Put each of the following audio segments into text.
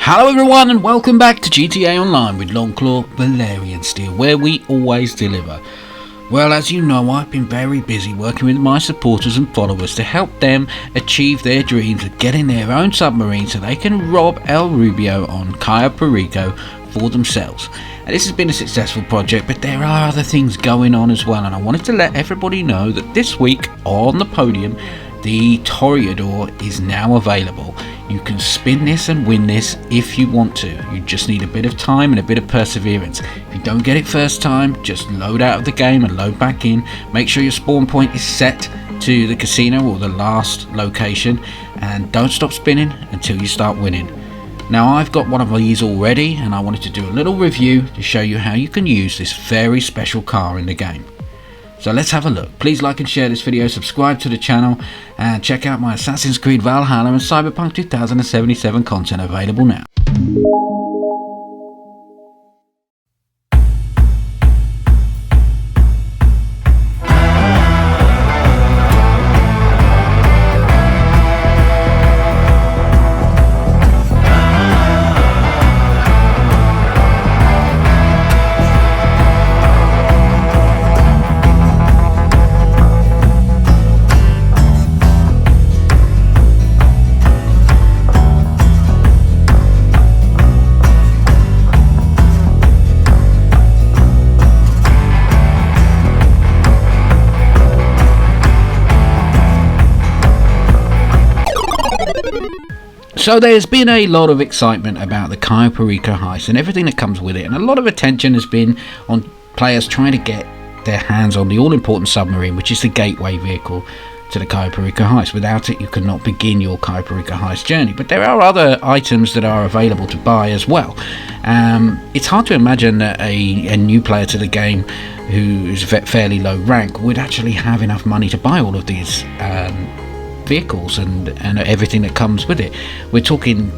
Hello everyone and welcome back to GTA Online with Longclaw, Valerian Steel, where we always deliver. Well, as you know, I've been very busy working with my supporters and followers to help them achieve their dreams of getting their own submarine so they can rob El Rubio on Cayo Perico for themselves. And this has been a successful project, but there are other things going on as well, and I wanted to let everybody know that this week on the podium, the Toreador is now available. You can spin this and win this if you want to. You just need a bit of time and a bit of perseverance. If you don't get it first time, just load out of the game and load back in. Make sure your spawn point is set to the casino or the last location, and don't stop spinning until you start winning. Now, I've got one of these already, and I wanted to do a little review to show you how you can use this very special car in the game. So let's have a look. Please like and share this video, subscribe to the channel, and check out my Assassin's Creed Valhalla and CyberPunk 2077 content available now. So there's been a lot of excitement about the Cayo Perico heist and everything that comes with it, and a lot of attention has been on players trying to get their hands on the all-important submarine, which is the gateway vehicle to the Cayo Perico heist. Without it, you could not begin your Cayo Perico heist journey. But there are other items that are available to buy as well. It's hard to imagine that a new player to the game who is fairly low rank would actually have enough money to buy all of these vehicles and everything that comes with it. We're talking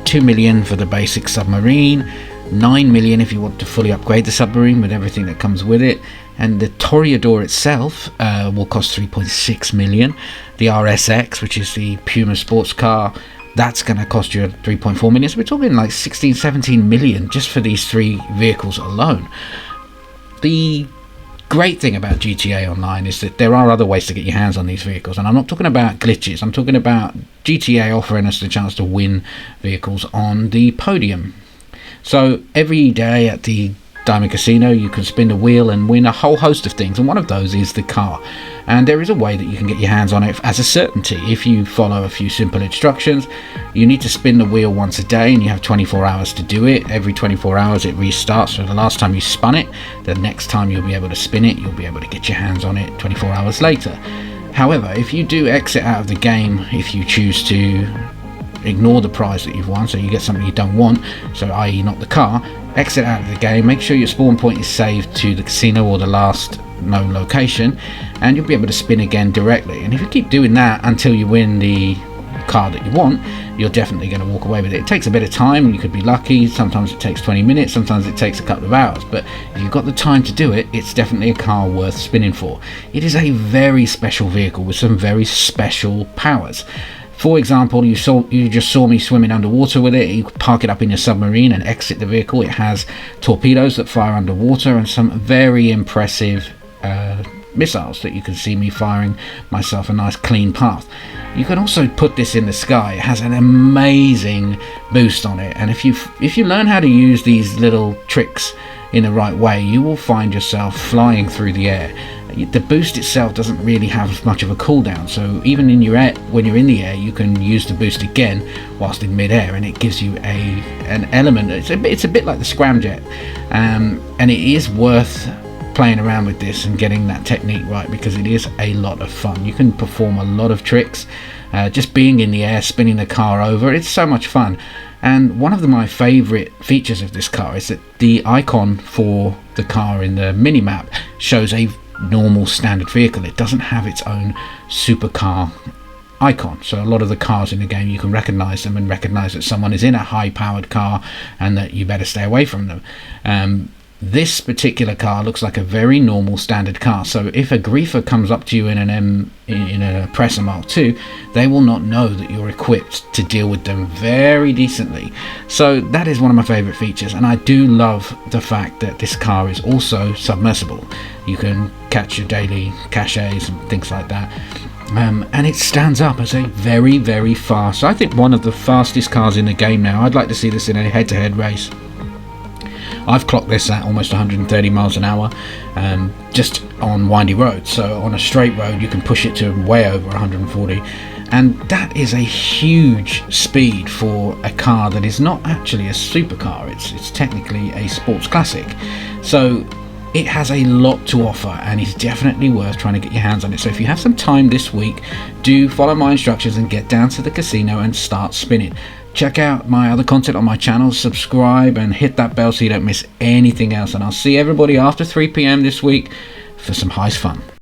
2 million for the basic submarine, 9 million if you want to fully upgrade the submarine with everything that comes with it, and the Toreador itself will cost 3.6 million. The RSX, which is the Puma sports car, that's going to cost you 3.4 million. So we're talking like 16-17 million just for these three vehicles alone. The great thing about GTA Online is that there are other ways to get your hands on these vehicles, and I'm not talking about glitches. I'm talking about GTA offering us the chance to win vehicles on the podium. So every day at the Diamond Casino you can spin the wheel and win a whole host of things, and one of those is the car, and there is a way that you can get your hands on it as a certainty if you follow a few simple instructions. You need to spin the wheel once a day, and you have 24 hours to do it. Every 24 hours it restarts, so the last time you spun it, the next time you'll be able to spin it, you'll be able to get your hands on it 24 hours later. However, if you do exit out of the game, if you choose to ignore the prize that you've won, so you get something you don't want, so i.e. not the car, exit out of the game, make sure your spawn point is saved to the casino or the last known location, and you'll be able to spin again directly. And if you keep doing that until you win the car that you want, you're definitely going to walk away with it. It takes a bit of time, and you could be lucky. Sometimes it takes 20 minutes, sometimes it takes a couple of hours, but if you've got the time to do it, it's definitely a car worth spinning for. It is a very special vehicle with some very special powers. For example, you just saw me swimming underwater with it. You could park it up in your submarine and exit the vehicle. It has torpedoes that fire underwater and some very impressive missiles that you can see me firing myself a nice clean path. You can also put this in the sky. It has an amazing boost on it, and if you learn how to use these little tricks in the right way, you will find yourself flying through the air. The boost itself doesn't really have much of a cooldown, so even when you're in the air, you can use the boost again whilst in mid-air, and it gives you an element. It's a bit like the scramjet, and it is worth playing around with this and getting that technique right, because it is a lot of fun. You can perform a lot of tricks just being in the air, spinning the car over. It's so much fun. And one of my favourite features of this car is that the icon for the car in the mini-map shows a normal standard vehicle. It doesn't have its own supercar icon, so a lot of the cars in the game you can recognise them and recognise that someone is in a high-powered car and that you better stay away from them. This particular car looks like a very normal standard car, so if a griefer comes up to you in a Presser Mark II, they will not know that you're equipped to deal with them very decently. So that is one of my favourite features, and I do love the fact that this car is also submersible. You can catch your daily caches and things like that. And it stands up as a very, very fast, I think one of the fastest cars in the game now. I'd like to see this in a head-to-head race. I've clocked this at almost 130 miles an hour, just on windy roads. So on a straight road you can push it to way over 140, and that is a huge speed for a car that is not actually a supercar. It's technically a sports classic, so it has a lot to offer, and it's definitely worth trying to get your hands on it. So if you have some time this week, do follow my instructions and get down to the casino and start spinning. Check out my other content on my channel, subscribe and hit that bell so you don't miss anything else, and I'll see everybody after 3 p.m. this week for some heist fun.